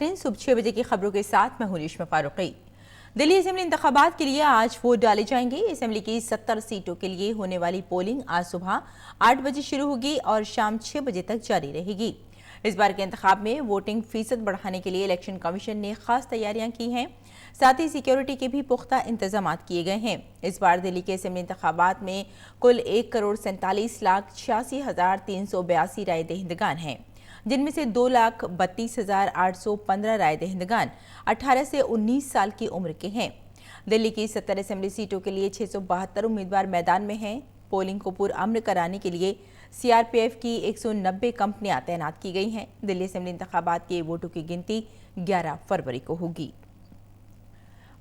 नाज़रीन, सुबह 6 बजे की खबरों के साथ मैं हूं रेशमा फारूकी। दिल्ली असेंबली इंतखाबात के लिए आज वोट डाले जाएंगे। असेंबली की 70 सीटों के लिए होने वाली पोलिंग आज सुबह 8 बजे शुरू होगी और शाम 6 बजे तक जारी रहेगी। इस बार के इंतखाब में वोटिंग फीसद बढ़ाने के लिए इलेक्शन कमीशन ने खास तैयारियां की हैं। साथ ही सिक्योरिटी के भी पुख्ता इंतजाम किए गए हैं। इस बार दिल्ली के असेंबली इंतखाबात में कुल 1,47,86,382 राय दहिंदगान हैं, जिनमें से 2,32,815 राय दहिंदगान 18 से 19 साल की उम्र के हैं। दिल्ली की 70 असेंबली सीटों के लिए 672 उम्मीदवार मैदान में हैं। पोलिंग को पुरअमन कराने के लिए सीआरपीएफ की 190 कंपनियां तैनात की गई हैं। दिल्ली असेंबली इंतखाबात के वोटों की गिनती 11 फरवरी को होगी।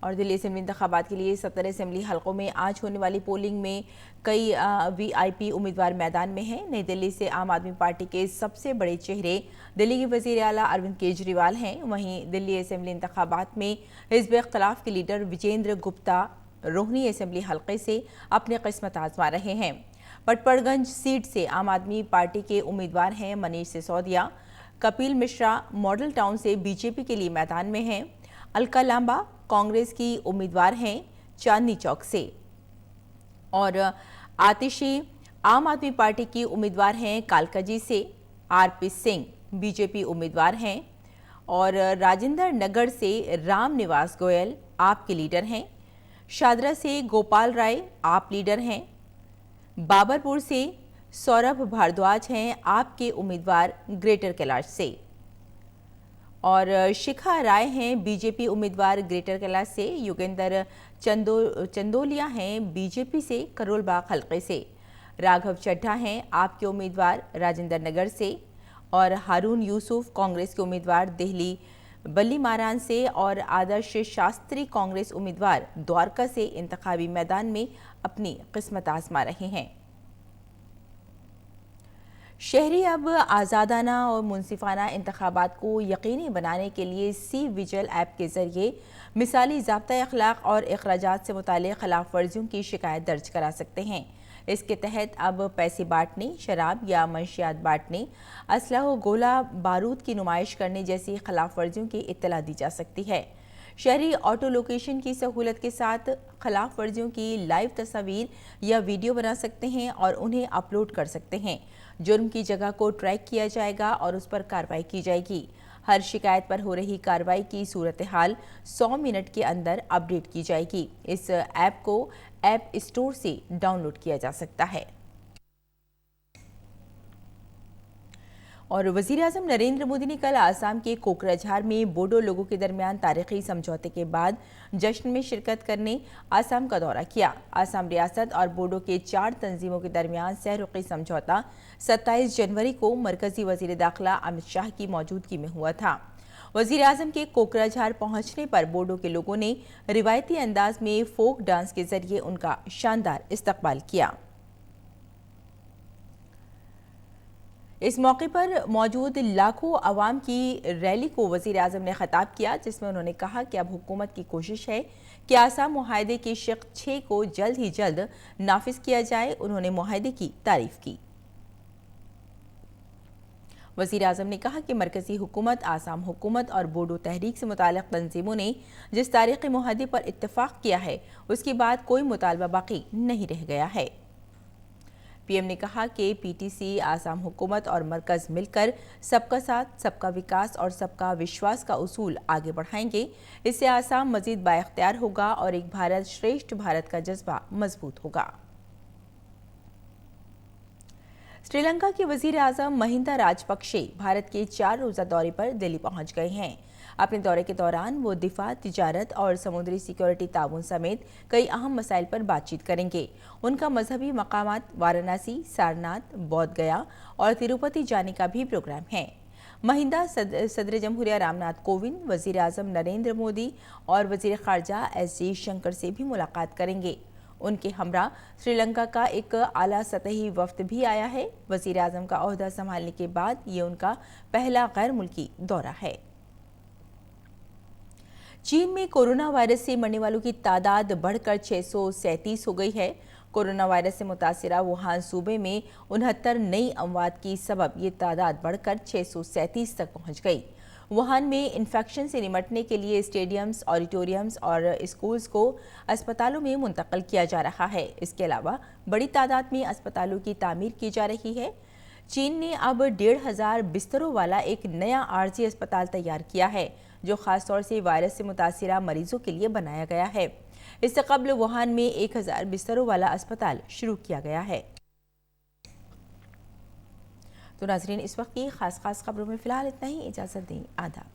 और दिल्ली असेंबली इंतखाबात के लिए 70 असेंबली हलकों में आज होने वाली पोलिंग में कई वीआईपी उम्मीदवार मैदान में हैं। नई दिल्ली से आम आदमी पार्टी के सबसे बड़े चेहरे दिल्ली के वजीर आला अरविंद केजरीवाल हैं। वहीं दिल्ली असेंबली इंतखाबात में हिज़्ब इख्तिलाफ के लीडर विजेंद्र गुप्ता रोहनी असेंबली हलके से अपनी किस्मत आजमा रहे हैं। पटपड़गंज सीट से आम आदमी पार्टी के उम्मीदवार हैं मनीष सिसोदिया। कपिल मिश्रा मॉडल टाउन से बीजेपी के लिए मैदान में हैं। अलका लांबा कांग्रेस की उम्मीदवार हैं चांदनी चौक से। और आतिशी आम आदमी पार्टी की उम्मीदवार हैं कालकाजी से। आरपी सिंह बीजेपी उम्मीदवार हैं। और राजेंद्र नगर से राम निवास गोयल आप के लीडर हैं। शादरा से गोपाल राय आप लीडर हैं। बाबरपुर से सौरभ भारद्वाज हैं आपके उम्मीदवार ग्रेटर कैलाश से। और शिखा राय हैं बीजेपी उम्मीदवार ग्रेटर कैलाश से। योगेंद्र चंदोलिया हैं बीजेपी से करोल बाग हलके से। राघव चड्ढा हैं आपके उम्मीदवार राजेंद्र नगर से। और हारून यूसुफ कांग्रेस के उम्मीदवार दिल्ली बल्ली मारान से। और आदर्श शास्त्री कांग्रेस उम्मीदवार द्वारका से इंतखाबी मैदान में अपनी किस्मत आजमा रहे हैं। शहरी अब आज़ादाना और मुनसिफाना इंतखाबात को यकीनी बनाने के लिए सी विजिल ऐप के जरिए मिसाली ज़ाब्ता अखलाक और अखराजात से मुताल्लिक़ खिलाफ वर्जियों की शिकायत दर्ज करा सकते हैं। इसके तहत अब पैसे बांटने, शराब या मंशियात बांटने, असलह व गोला बारूद की नुमाइश करने जैसी खिलाफ वर्जियों की इत्तला दी जा सकती है। शहरी ऑटो लोकेशन की सहूलत के साथ खिलाफ वर्जियों की लाइव तस्वीर या वीडियो बना सकते हैं और उन्हें अपलोड कर सकते हैं। जुर्म की जगह को ट्रैक किया जाएगा और उस पर कार्रवाई की जाएगी। हर शिकायत पर हो रही कार्रवाई की सूरत हाल 100 मिनट के अंदर अपडेट की जाएगी। इस ऐप को ऐप स्टोर से डाउनलोड किया जा सकता है। और वज़ीर-ए-आज़म नरेंद्र मोदी ने कल आसाम के कोकराझार में बोडो लोगों के दरमियान तारीखी समझौते के बाद जश्न में शिरकत करने आसाम का दौरा किया। आसाम रियासत और बोडो के 4 तंजीमों के दरमियान सहरुखी समझौता 27 जनवरी को मरकजी वज़ीर दाखिला अमित शाह की मौजूदगी में हुआ था। वज़ीर-ए-आज़म के कोकराझार पहुंचने पर बोडो के लोगों ने रिवायती अंदाज में फोक डांस के जरिए उनका शानदार इस्तकबाल किया। इस मौके पर मौजूद लाखों अवाम की रैली को वज़ीर-ए-आज़म ने खिताब किया, जिसमें उन्होंने कहा कि अब हुकूमत की कोशिश है कि आसाम मुआहदे की शिक़ 6 को जल्द ही जल्द नाफिज किया जाए। उन्होंने मुआहदे की तारीफ की। वज़ीर-ए-आज़म ने कहा कि मरकज़ी हुकूमत, आसाम हुकूमत और बोडो तहरीक से मुताल्लिक़ तंजीमों ने जिस तारीख़ी मुआहदे पर इत्तफ़ाक़ किया है उसके बाद कोई मुतालबा बाकी नहीं रह गया है। पीएम ने कहा कि पीटीसी, आसाम हुकूमत और मरकज़ मिलकर सबका साथ, सबका विकास और सबका विश्वास का उसूल आगे बढ़ाएंगे। इससे आसाम मज़ीद बाइख्तियार होगा और एक भारत श्रेष्ठ भारत का जज्बा मजबूत होगा। श्रीलंका के वज़ीर-ए-आज़म महिंदा राजपक्षे भारत के 4 रोज़ा दौरे पर दिल्ली पहुंच गए हैं। अपने दौरे के दौरान वो दिफा, तिजारत और समुद्री सिक्योरिटी ताउन समेत कई अहम मसाइल पर बातचीत करेंगे। उनका मजहबी मकामात वाराणसी, सारनाथ, बोध गया और तिरुपति जाने का भी प्रोग्राम है। महिंदा सदर जमहूरिया रामनाथ कोविंद, वज़ीर-ए-आज़म नरेंद्र मोदी और वज़ीर ख़ारजा एस जयशंकर से भी मुलाकात करेंगे। उनके हमरा श्रीलंका का एक आला सतही वफ्द भी आया है। वज़ीर-ए-आज़म का ओहदा संभालने के बाद ये उनका पहला गैर मुल्की दौरा है। चीन में कोरोना वायरस से मरने वालों की तादाद बढ़कर 637 हो गई है। कोरोना वायरस से मुतासिरा वुहान सूबे में 69 नई अमवात की सबब ये तादाद बढ़कर 637 तक पहुंच गई। वुहान में इन्फेक्शन से निपटने के लिए स्टेडियम्स, ऑडिटोरियम्स और स्कूल्स को अस्पतालों में मुंतकिल किया जा रहा है। इसके अलावा बड़ी तादाद में अस्पतालों की तामीर की जा रही है। चीन ने अब 1500 बिस्तरों वाला एक नया आरजी अस्पताल तैयार किया है, जो खासतौर से वायरस से मुतासिरा मरीजों के लिए बनाया गया है। इससे कबल वुहान में 1000 बिस्तरों वाला अस्पताल शुरू किया गया है। तो नाज़रीन, इस वक्त की खास खबरों में फिलहाल इतना ही। इजाज़त दें। आदाब।